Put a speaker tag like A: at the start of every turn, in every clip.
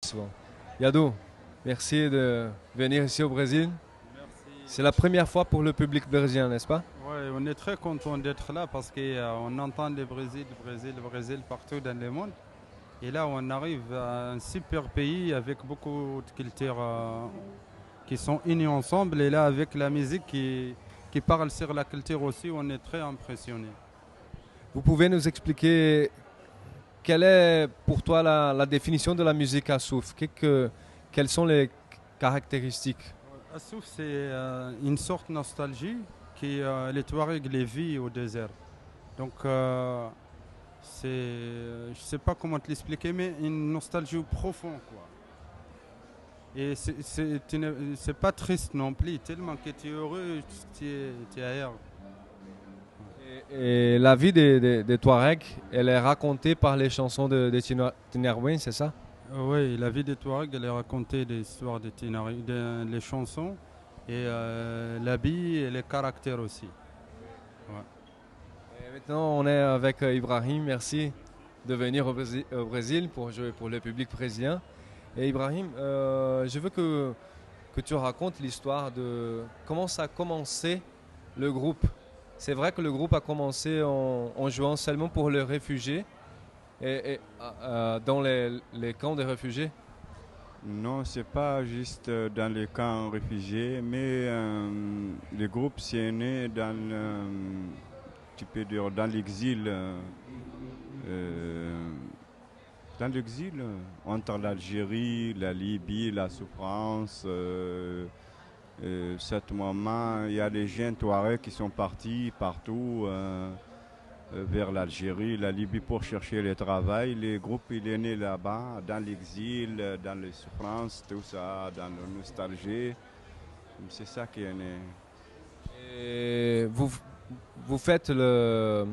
A: souvent. Yadou, merci de venir ici au Brésil. C'est la
B: Merci.
A: première fois pour le public brésilien, n'est-ce pas?
B: Ouais, on est très content d'être là parce qu'on entend le Brésil, le Brésil partout dans le monde. Et là, on arrive à un super pays avec beaucoup de cultures qui sont unies ensemble. Et là, avec la musique qui parle sur la culture aussi, on est très impressionnés.
A: Vous pouvez nous expliquer quelle est pour toi la définition de la musique à souffle? Quelles sont les caractéristiques?
B: Assouf, c'est une sorte de nostalgie qui les Touaregs les vit au désert. Donc, je sais pas comment te l'expliquer, mais une nostalgie profonde, quoi. Et c'est pas triste non plus, tellement que tu es heureux, tu es ailleurs.
A: Et la vie des Touaregs, elle est racontée par les chansons de Tiner c'est ça?
B: Oui, la vie des Touaregs, elle est racontée des histoires des Tinari, les chansons, et l'habit et les caractères aussi. Ouais.
A: Et maintenant, on est avec Ibrahim. Merci de venir au Brésil pour jouer pour le public brésilien. Et Ibrahim, je veux que tu racontes l'histoire de comment ça a commencé le groupe. C'est vrai que le groupe a commencé en jouant seulement pour les réfugiés et dans les camps des réfugiés.
C: Non, c'est pas juste dans les camps réfugiés, mais le groupe s'est né tu peux dire, euh, dans l'exil, entre l'Algérie, la Libye, la souffrance. Ce moment, il y a des jeunes Touaregs qui sont partis partout. Vers l'Algérie, la Libye pour chercher le travail. Le groupe il est né là-bas, dans l'exil, dans les souffrances, tout ça, dans la nostalgie. C'est ça qui est né.
A: Et vous faites le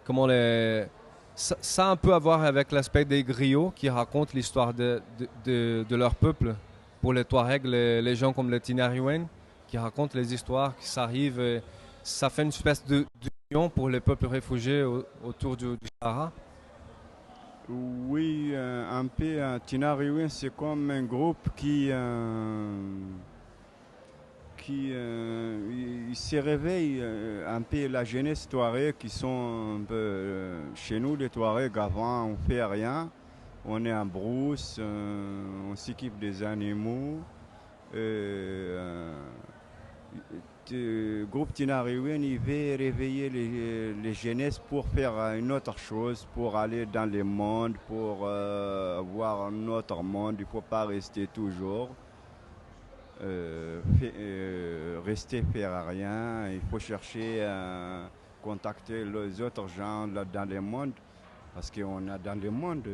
A: comment les ça a un peu à voir avec l'aspect des griots qui racontent l'histoire de leur peuple. Pour les Touaregs, les gens comme les Tinariwen qui racontent les histoires qui s'arrivent. Et ça fait une espèce d'union pour les peuples réfugiés autour du Sahara.
C: Oui, un peu, Tinariwen, c'est comme un groupe qui il se réveille un peu la jeunesse Touareg qui sont un peu chez nous les Touaregs avant on fait rien, on est en brousse, on s'équipe des animaux. euh, Groupe Tinariwen, il veut réveiller les jeunesses pour faire une autre chose, pour aller dans le monde, pour voir un autre monde. Il ne faut pas rester toujours, rester faire rien. Il faut chercher à contacter les autres gens là, dans le monde, parce qu'on a dans le monde,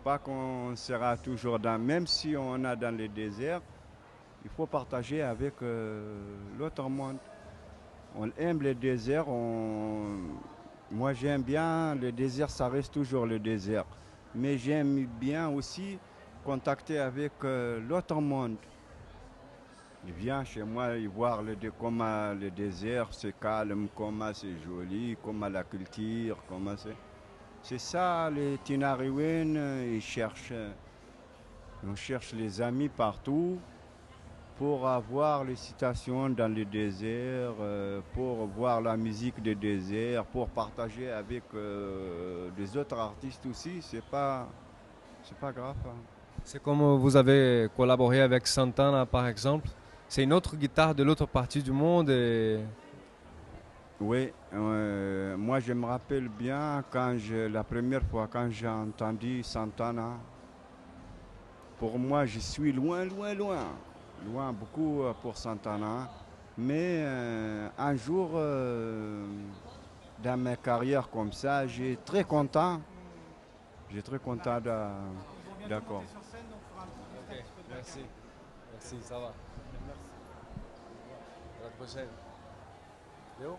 C: pas qu'on sera toujours dans, même si on a dans le désert. Il faut partager avec l'autre monde. On aime le désert. Moi, j'aime bien le désert, ça reste toujours le désert. Mais j'aime bien aussi contacter avec l'autre monde. Il vient chez moi et voir comment le désert c'est calme, comment c'est joli, comment la culture, comment c'est. C'est ça, les Tinariwen, on cherche les amis partout pour avoir les citations dans le désert, pour voir la musique des déserts, pour partager avec des autres artistes aussi, c'est pas grave, hein.
A: C'est comme vous avez collaboré avec Santana par exemple. C'est une autre guitare de l'autre partie du monde et
C: Oui, moi je me rappelle bien la première fois quand j'ai entendu Santana, pour moi je suis loin, loin, loin, loin beaucoup pour Santana, mais un jour dans ma carrière comme ça, j'ai très content d'accord.
A: ok, merci. Merci, ça va. À la prochaine. Léo?